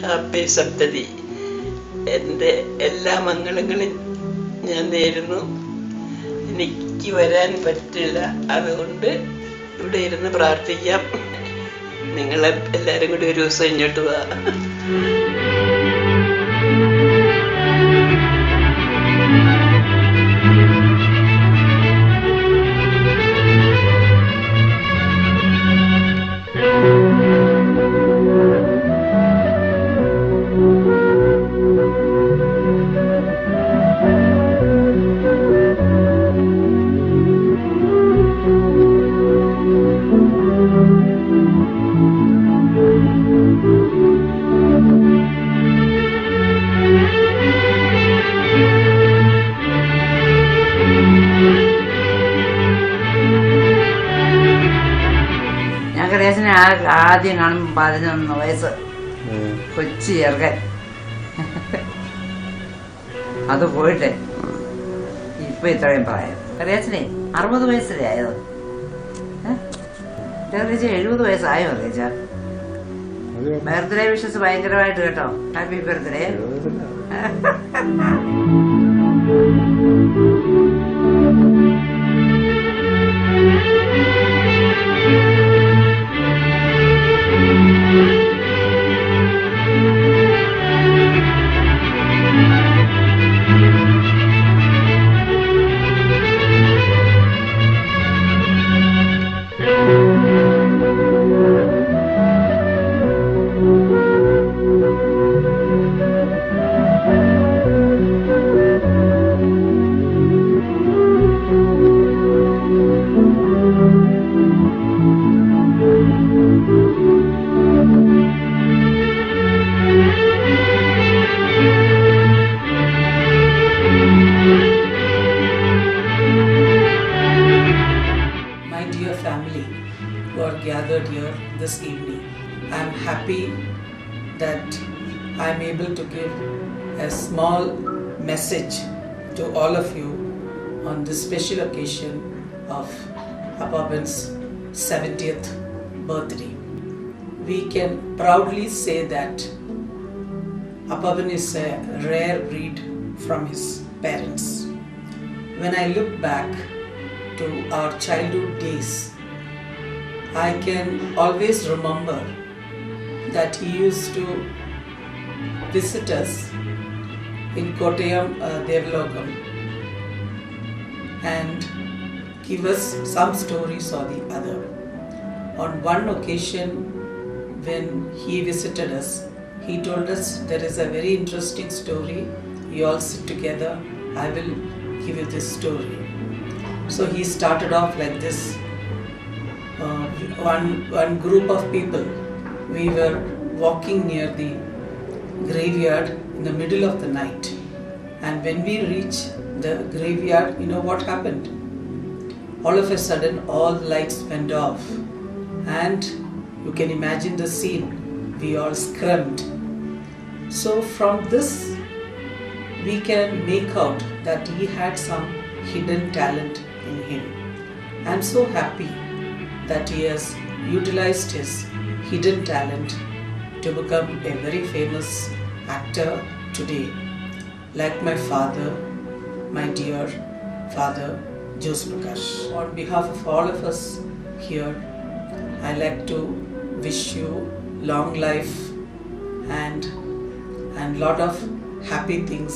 Happy സപ്തതി. എൻ്റെ എല്ലാ മംഗളങ്ങളും ഞാൻ നേരുന്നു. എനിക്ക് വരാൻ പറ്റില്ല, അതുകൊണ്ട് ഇവിടെ ഇരുന്ന് പ്രാർത്ഥിക്കാം. നിങ്ങളെ എല്ലാവരും കൂടി ഒരു ദിവസം ഇങ്ങോട്ട് വാ. ആദ്യം കാണുമ്പോൾ 11 വയസ്സ് കൊച്ചി ചെറുക്കൻ. അത് പോയിട്ടെ ഇപ്പൊ ഇത്രയും പ്രായം. അറിയാച്ചനെ 60 വയസ്സിലേ ആയത്. അറിയിച്ച 70 വയസ്സായോ അറിയിച്ച. ബർത്ത്ഡേ വിഷസ് ഭയങ്കരമായിട്ട് കേട്ടോ. Happy birthday. Gathered here this evening. I am happy that I am able to give a small message to all of you on this special occasion of Apaban's 70th birthday. We can proudly say that Apaban is a rare breed from his parents. When I look back to our childhood days, I can always remember that he used to visit us in Kottayam, Devalokam, and give us some stories or the other. On one occasion when he visited us, he told us there is a very interesting story. You all sit together, I will give you this story. So he started off like this. One group of people, we were walking near the graveyard in the middle of the night, and when we reached the graveyard, you know what happened? All of a sudden all the lights went off, and you can imagine the scene. We all screamed. So from this we can make out that he had some hidden talent in him. I am so happy that he has utilized his hidden talent to become a very famous actor today, like my father, my dear father, Jose Prakash. On behalf of all of us here, I like to wish you long life and lot of happy things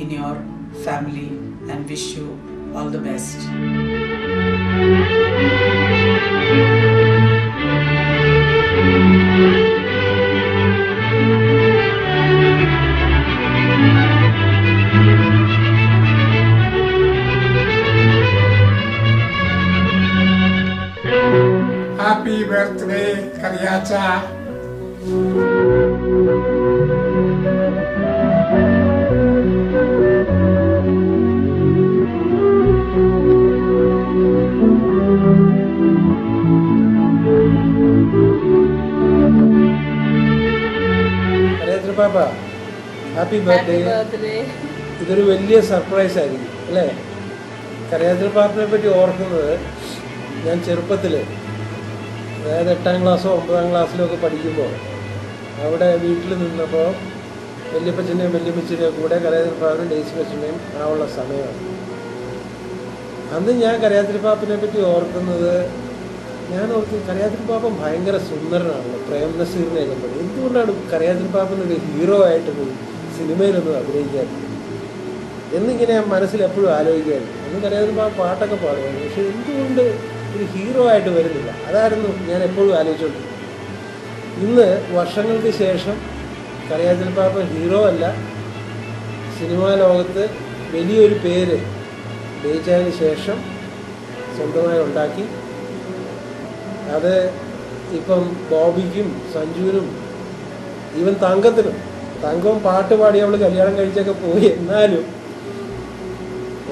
in your family, and wish you all the best. പാപ്പ happy birthday. ഇതൊരു വലിയ surprise ആയിരിക്കും അല്ലേ? കരയാത്ര പാപ്പനെ പറ്റി ഓർക്കുന്നത് ഞാൻ ചെറുപ്പത്തിൽ, അതായത് 8ാം ക്ലാസ്സോ 9ാം ക്ലാസ്സിലോ ഒക്കെ പഠിക്കുമ്പോൾ അവിടെ വീട്ടിൽ നിന്നപ്പോൾ വല്യപ്പച്ചൻ്റെയും വല്യമ്മച്ചിൻ്റെയും കൂടെ കരയാത്ര പാപ്പനും ഡേയ്സി കൊച്ചിൻ്റെയും ഉള്ള സമയമാണ്. അന്ന് ഞാൻ കരയാത്ര പാപ്പനെ പറ്റി ഓർക്കുന്നത്, ഞാൻ ഓർത്ത് കരയാത്ര പാപ്പൻ ഭയങ്കര സുന്ദരനാണല്ലോ, പ്രേം നസീറിനെയൊക്കെ പറയും. എന്തുകൊണ്ടാണ് കരയാത്ര പാപ്പനൊരു ഹീറോ ആയിട്ടൊരു സിനിമയിലൊന്നും അഭിനയിക്കാൻ എന്നിങ്ങനെ ഞാൻ മനസ്സിൽ എപ്പോഴും ആലോചിക്കുകയായിരുന്നു. അന്ന് കരയാത്ര പാപ്പൻ പാട്ടൊക്കെ പാടുമായിരുന്നു, പക്ഷെ എന്തുകൊണ്ട് ഒരു ഹീറോ ആയിട്ട് വരുന്നില്ല? അതായിരുന്നു ഞാൻ എപ്പോഴും ആലോചിച്ചുകൊണ്ടിരുന്നത്. ഇന്ന് വർഷങ്ങൾക്ക് ശേഷം കരയാത്ര പാപ്പൻ ഹീറോ അല്ല, സിനിമാ ലോകത്ത് വലിയൊരു പേര് ജയിച്ചതിന് ശേഷം സ്വന്തമായി ഉണ്ടാക്കി. അത് ഇപ്പം ബോബിക്കും സഞ്ജുവിനും ഈവൻ തങ്കവും പാട്ട് പാടി അവൾ കല്യാണം കഴിച്ചൊക്കെ പോയി. എന്നാലും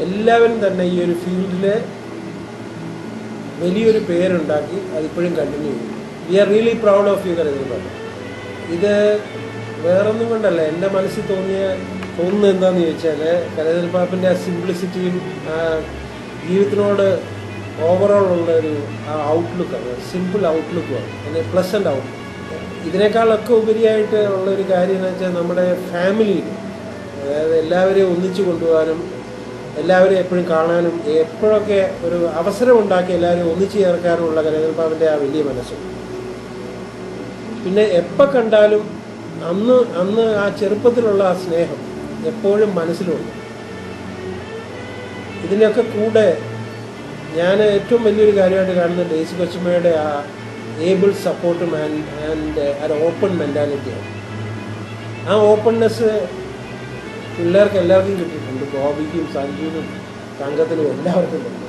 എല്ലാവരും തന്നെ ഈ ഒരു ഫീൽഡിൽ വലിയൊരു പേരുണ്ടാക്കി അതിപ്പോഴും കണ്ടിന്യൂ ചെയ്യും. We are really proud of you കരയാത്ര. ഇത് വേറൊന്നും കൊണ്ടല്ല, എൻ്റെ മനസ്സിൽ തോന്നുന്നത് എന്താണെന്ന് ചോദിച്ചാൽ കരയാത്ര പാപ്പൻ്റെ ആ സിംപ്ലിസിറ്റിയും ആ ജീവിതത്തിനോട് ഓവറോൾ ഉള്ള ഒരു ഔട്ട്ലുക്കാണ്, സിമ്പിൾ ഔട്ട്ലുക്കുമാണ്, പിന്നെ പ്ലസൻ്റ് ഔട്ട്ലുക്ക്. ഇതിനേക്കാളൊക്കെ ഉപരിയായിട്ട് ഉള്ളൊരു കാര്യം എന്ന് വെച്ചാൽ നമ്മുടെ ഫാമിലിയിൽ, അതായത് എല്ലാവരെയും ഒന്നിച്ചു കൊണ്ടുപോകാനും എല്ലാവരെയും എപ്പോഴും കാണാനും എപ്പോഴൊക്കെ ഒരു അവസരം ഉണ്ടാക്കി എല്ലാവരെയും ഒന്നിച്ചു ചേർക്കാനുമുള്ള കരയാത്ര പാപ്പൻ്റെ ആ വലിയ മനസ്സും, പിന്നെ എപ്പോൾ കണ്ടാലും അന്ന് ആ ചെറുപ്പത്തിലുള്ള ആ സ്നേഹം എപ്പോഴും മനസ്സിലുണ്ട്. ഇതിനൊക്കെ കൂടെ ഞാൻ ഏറ്റവും വലിയൊരു കാര്യമായിട്ട് കാണുന്നത് ഡേയ്സി കൊച്ചമ്മയുടെ ആ ഏബിൾ സപ്പോർട്ടും ആൻഡ് ഒരു ഓപ്പൺ മെൻറ്റാലിറ്റിയാണ്. ആ ഓപ്പൺനെസ് പിള്ളേർക്ക് എല്ലാവർക്കും കിട്ടിയിട്ടുണ്ട്. ബോബിക്കും സഞ്ജുവിനും തങ്കത്തിനും എല്ലാവർക്കും ഉണ്ട്.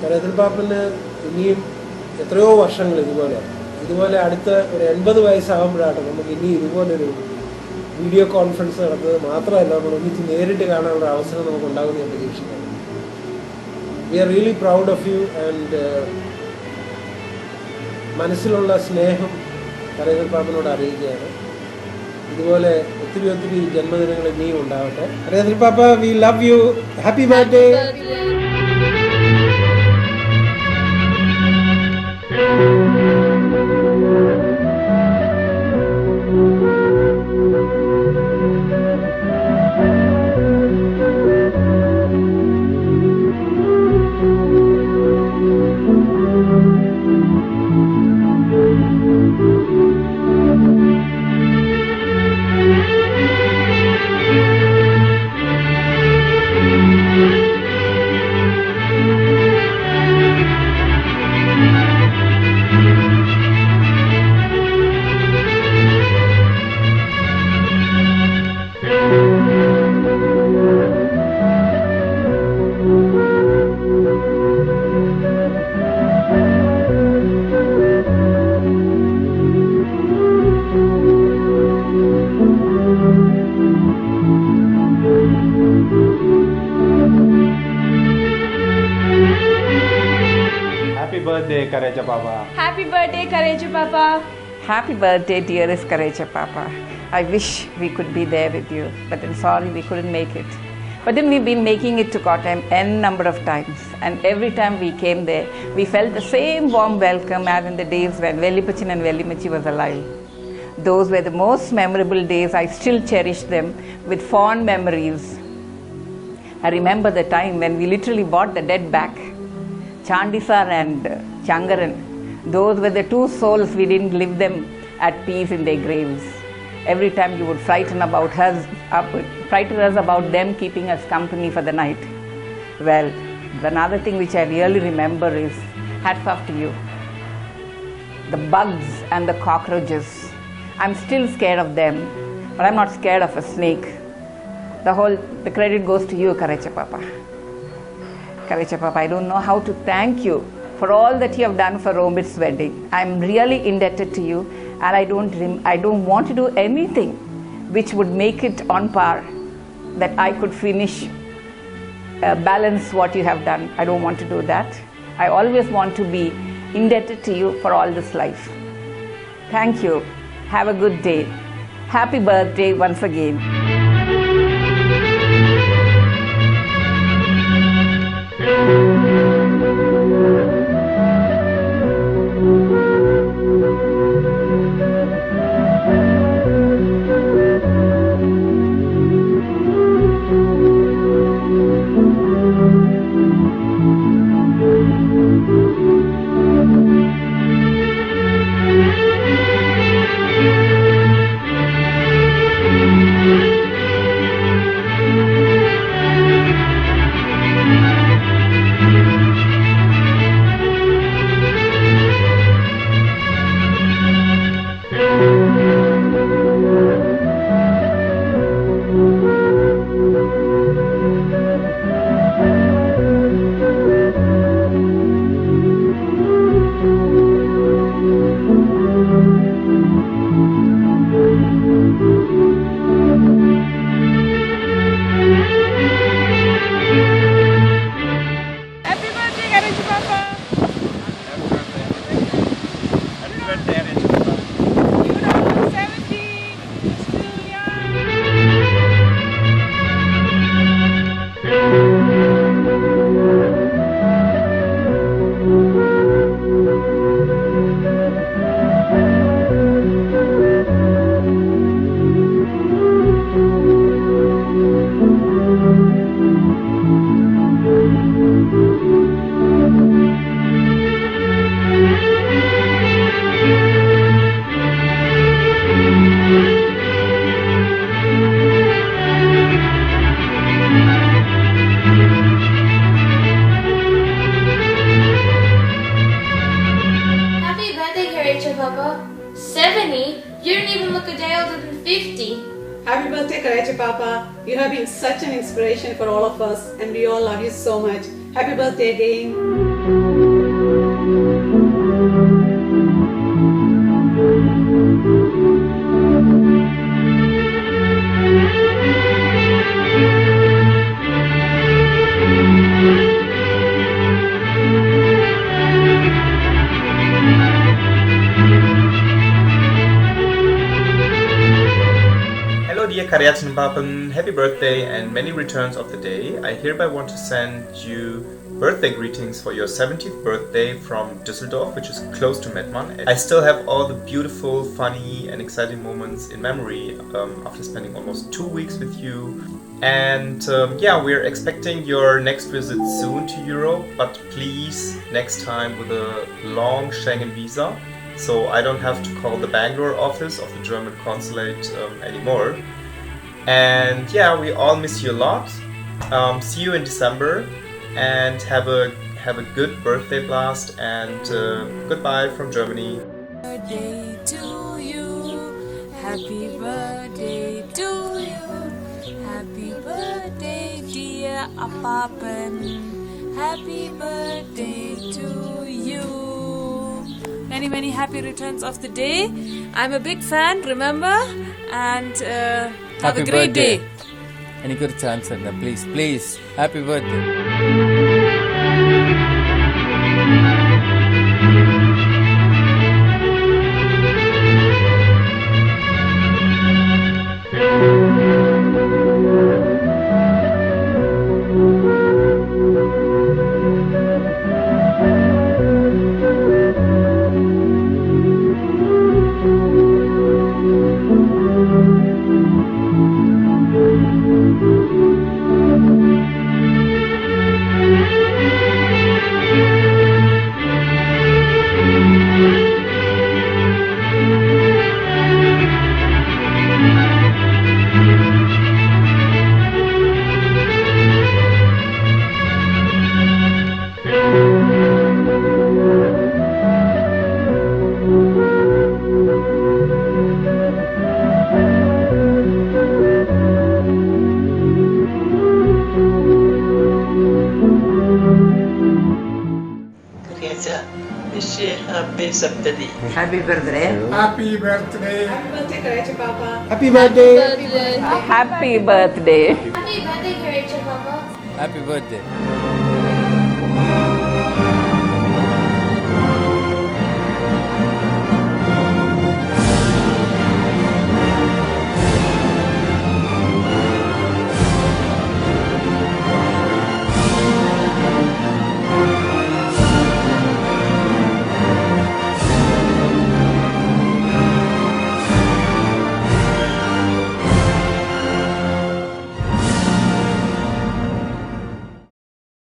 കരയാത്ര പാപ്പന് ഇനിയും എത്രയോ വർഷങ്ങൾ ഇതുപോലെ അടുത്ത ഒരു 80 വയസ്സാകുമ്പോഴാണ് നമുക്ക് ഇനി ഇതുപോലൊരു വീഡിയോ കോൺഫറൻസ് നടന്നത് മാത്രമല്ല, നമ്മൾ ഒന്നിച്ച് നേരിട്ട് കാണാനുള്ള അവസരം നമുക്ക് ഉണ്ടാകുമെന്ന് ഞാൻ പ്രതീക്ഷിക്കുന്നു. We are really proud of you and മനസ്സിലുള്ള സ്നേഹം കരയാത്ര പാപ്പനോട് അറിയിക്കുകയാണ്. ഇതുപോലെ ഒത്തിരി ജന്മദിനങ്ങൾ ഇനിയും ഉണ്ടാവട്ടെ. കരയാത്ര പാപ്പ, we love you. Happy birthday. Happy birthday, Karecha Papa. Happy birthday, Karecha Papa. Happy birthday, dearest Karecha Papa. I wish we could be there with you, but I'm sorry we couldn't make it. But then we've been making it to Kottayam n number of times, and every time we came there, we felt the same warm welcome as in the days when Vellipachan and Vellimachi was alive. Those were the most memorable days. I still cherish them with fond memories. I remember the time when we literally bought the dead back. Chandisar and Changaran, those were the two souls. We didn't leave them at peace in their graves. Every time you would frighten us about them keeping us company for the night. Well, another thing which I really remember is, hats off to you, the bugs and the cockroaches. I'm still scared of them, but I'm not scared of a snake. The credit goes to you, Karecha Papa. Karecha Papa, I don't know how to thank you for all that you have done for Romit's wedding. I'm really indebted to you, and I don't want to do anything which would make it on par, that I could finish, balance what you have done. I don't want to do that. I always want to be indebted to you for all this life. Thank you. Have a good day. Happy birthday once again. Happy birthday, Garage Papa. Happy birthday, Arrange Papa. You're not 70. Still young. Happy birthday, Karacha Papa. 70? You don't even look a day older than 50. Happy birthday, Karachi Papa. You have been such an inspiration for all of us, and we all love you so much. Happy birthday again. Hello dear Karjatjan Papan, happy birthday and many returns of the day. I hereby want to send you birthday greetings for your 70th birthday from Düsseldorf, which is close to Mettmann. I still have all the beautiful, funny and exciting moments in memory after spending almost 2 weeks with you. And yeah, we're expecting your next visit soon to Europe, but please next time with a long Schengen visa, so I don't have to call the Bangalore office of the German consulate anymore. And yeah, we all miss you a lot. See you in December, and have a good birthday blast, and goodbye from Germany. Birthday to you. Happy birthday to you. Happy birthday, dear Apapan. Happy birthday to you. Many happy returns of the day. I'm a big fan, remember? And have a great day. എനിക്കൊരു chance തന്നെ please happy birthday. Wish you happy Saptadi. Happy birthday. Happy birthday. Happy birthday, Karachi Papa. Happy birthday. Happy birthday. Happy birthday, Karacha Papa. Happy birthday.